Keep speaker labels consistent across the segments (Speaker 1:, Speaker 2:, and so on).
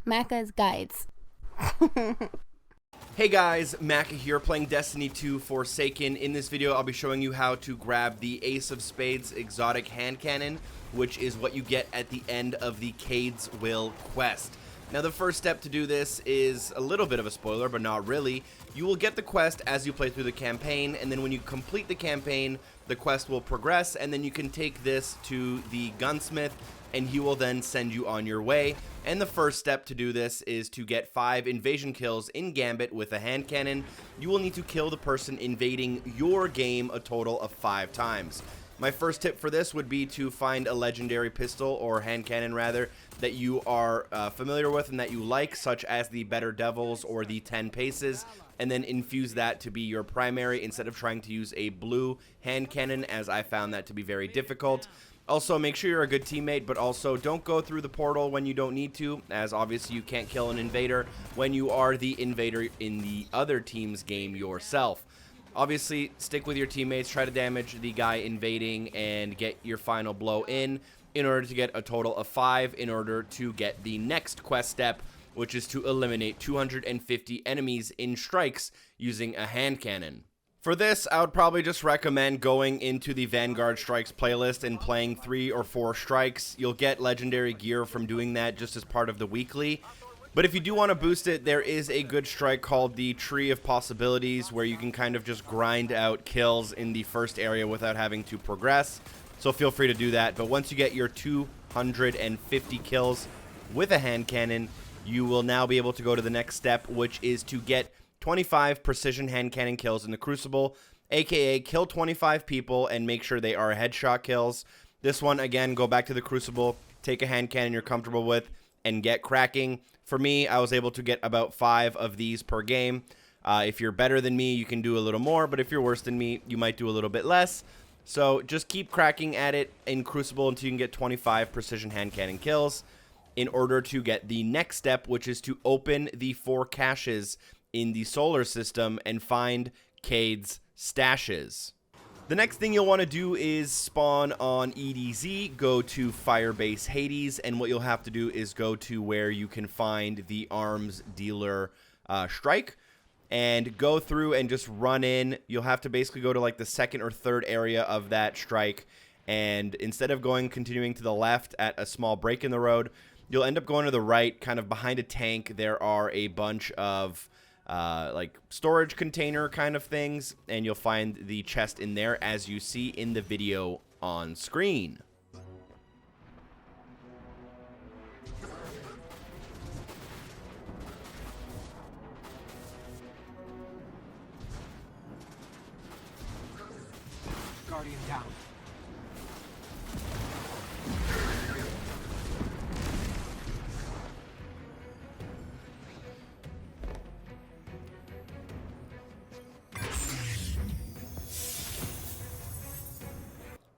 Speaker 1: Macca's guides.
Speaker 2: Hey guys, Macca here playing Destiny 2 Forsaken. In this video, I'll be showing you how to grab the Ace of Spades exotic hand cannon, which is what you get at the end of the Cayde's Will quest. Now, the first step to do this is a little bit of a spoiler, but not really. You will get the quest as you play through the campaign, and then when you complete the campaign, the quest will progress, and then you can take this to the Gunsmith, and he will then send you on your way. And the first step to do this is to get 5 invasion kills in Gambit with a hand cannon. You will need to kill the person invading your game a total of 5 times. My first tip for this would be to find a legendary pistol, or hand cannon rather, that you are familiar with and that you like, such as the Better Devils or the 10 Paces, and then infuse that to be your primary instead of trying to use a blue hand cannon, as I found that to be very difficult. Also, make sure you're a good teammate, but also don't go through the portal when you don't need to, as obviously you can't kill an invader when you are the invader in the other team's game yourself. Obviously, stick with your teammates, try to damage the guy invading, and get your final blow in order to get a total of 5 in order to get the next quest step, which is to eliminate 250 enemies in strikes using a hand cannon. For this, I would probably just recommend going into the Vanguard Strikes playlist and playing 3 or 4 strikes. You'll get legendary gear from doing that just as part of the weekly. But if you do want to boost it, there is a good strike called the Tree of Possibilities, where you can kind of just grind out kills in the first area without having to progress. So feel free to do that. But once you get your 250 kills with a hand cannon, you will now be able to go to the next step, which is to get 25 precision hand cannon kills in the Crucible, aka kill 25 people and make sure they are headshot kills. This one, again, go back to the Crucible, take a hand cannon you're comfortable with, and get cracking. For me, I was able to get about 5 of these per game. If you're better than me, you can do a little more, but if you're worse than me, you might do a little bit less. So just keep cracking at it in Crucible until you can get 25 precision hand cannon kills in order to get the next step, which is to open the 4 caches in the solar system and find Cayde's stashes. The next thing you'll want to do is spawn on EDZ, go to Firebase Hades, and what you'll have to do is go to where you can find the arms dealer strike, and go through and just run in. You'll have to basically go to like the second or third area of that strike, and instead of continuing to the left at a small break in the road, you'll end up going to the right, kind of behind a tank. There are a bunch of like storage container kind of things, and you'll find the chest in there as you see in the video on screen.
Speaker 3: Guardian down.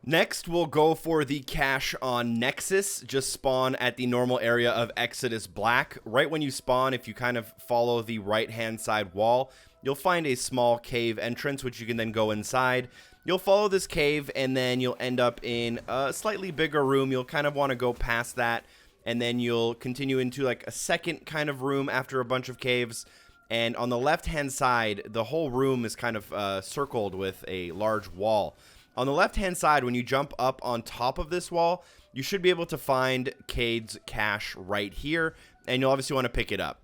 Speaker 2: Next, we'll go for the cache on Nexus. Just spawn at the normal area of Exodus Black. Right when you spawn, if you kind of follow the right-hand side wall, you'll find a small cave entrance, which you can then go inside. You'll follow this cave, and then you'll end up in a slightly bigger room. You'll kind of want to go past that, and then you'll continue into like a second kind of room after a bunch of caves. And on the left-hand side, the whole room is kind of circled with a large wall. On the left-hand side, when you jump up on top of this wall, you should be able to find Cayde's cache right here, and you'll obviously want to pick it up.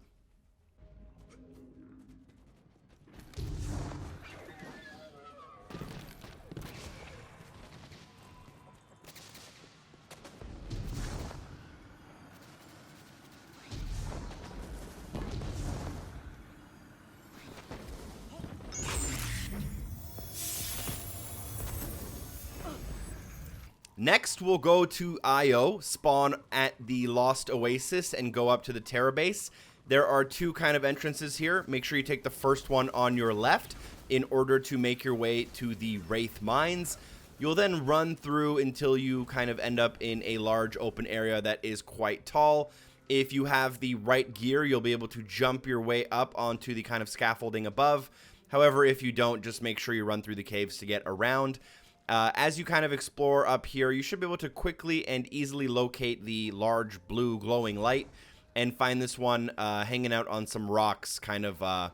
Speaker 2: Next, we'll go to Io, spawn at the Lost Oasis, and go up to the Terra base. There are 2 kind of entrances here. Make sure you take the first one on your left in order to make your way to the Wraith Mines. You'll then run through until you kind of end up in a large open area that is quite tall. If you have the right gear, you'll be able to jump your way up onto the kind of scaffolding above. However, if you don't, just make sure you run through the caves to get around. As you kind of explore up here, you should be able to quickly and easily locate the large blue glowing light. and find this one hanging out on some rocks, kind of,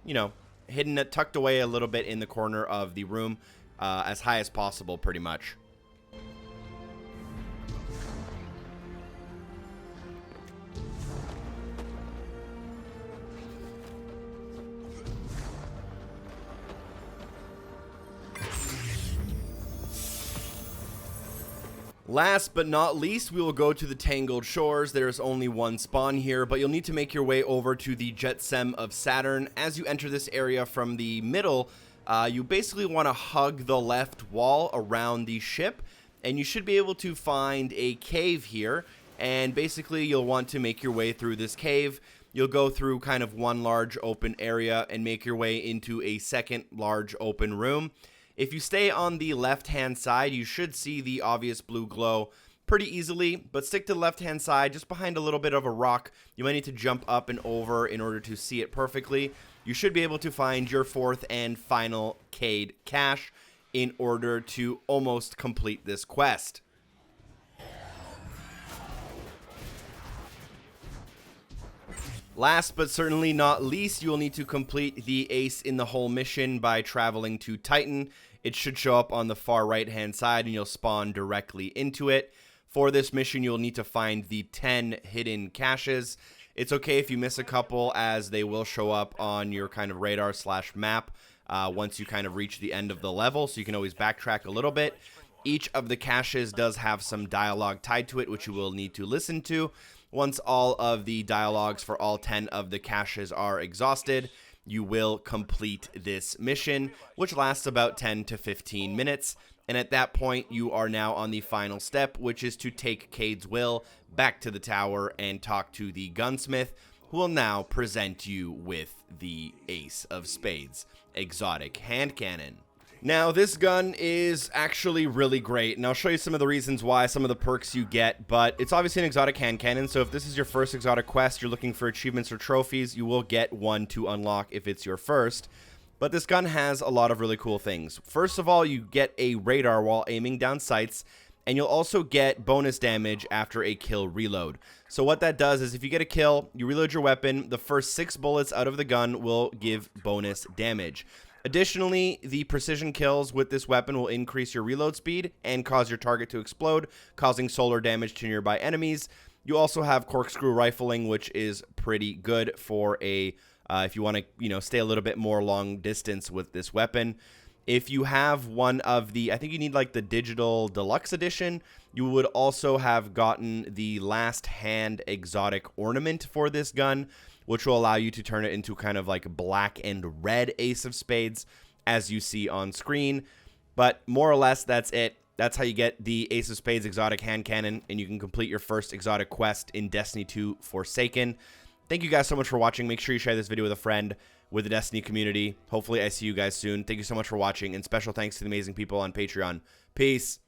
Speaker 2: you know, hidden, tucked away a little bit in the corner of the room, as high as possible, pretty much. Last but not least, we will go to the Tangled Shores. There is only one spawn here, but you'll need to make your way over to the Jetsam of Saturn. As you enter this area from the middle, you basically want to hug the left wall around the ship, and you should be able to find a cave here, and basically you'll want to make your way through this cave. You'll go through kind of one large open area and make your way into a second large open room. If you stay on the left-hand side, you should see the obvious blue glow pretty easily, but stick to the left-hand side, just behind a little bit of a rock. You might need to jump up and over in order to see it perfectly. You should be able to find your fourth and final Cayde cache in order to almost complete this quest. Last but certainly not least, you will need to complete the Ace in the Hole mission by traveling to Titan. It should show up on the far right hand side and you'll spawn directly into it. For this mission, you'll need to find the 10 hidden caches. It's okay if you miss a couple, as they will show up on your kind of radar / map once you kind of reach the end of the level, so you can always backtrack a little bit. Each of the caches does have some dialogue tied to it, which you will need to listen to. Once all of the dialogues for all 10 of the caches are exhausted, you will complete this mission, which lasts about 10 to 15 minutes. And at that point, you are now on the final step, which is to take Cayde's will back to the tower and talk to the Gunsmith, who will now present you with the Ace of Spades exotic hand cannon. Now, this gun is actually really great, and I'll show you some of the reasons why, some of the perks you get, but it's obviously an exotic hand cannon, so if this is your first exotic quest, you're looking for achievements or trophies, you will get one to unlock if it's your first. But this gun has a lot of really cool things. First of all, you get a radar while aiming down sights, and you'll also get bonus damage after a kill reload. So what that does is if you get a kill, you reload your weapon, the first 6 bullets out of the gun will give bonus damage. Additionally, the precision kills with this weapon will increase your reload speed and cause your target to explode, causing solar damage to nearby enemies. You also have corkscrew rifling, which is pretty good for a if you want to, stay a little bit more long distance with this weapon. If you have one of the, I think you need like the digital deluxe edition, you would also have gotten the last hand exotic ornament for this gun, which will allow you to turn it into kind of like black and red Ace of Spades, as you see on screen. But more or less, that's it. That's how you get the Ace of Spades exotic hand cannon, and you can complete your first exotic quest in Destiny 2 Forsaken. Thank you guys so much for watching. Make sure you share this video with a friend, with the Destiny community. Hopefully I see you guys soon. Thank you so much for watching, and special thanks to the amazing people on Patreon. Peace.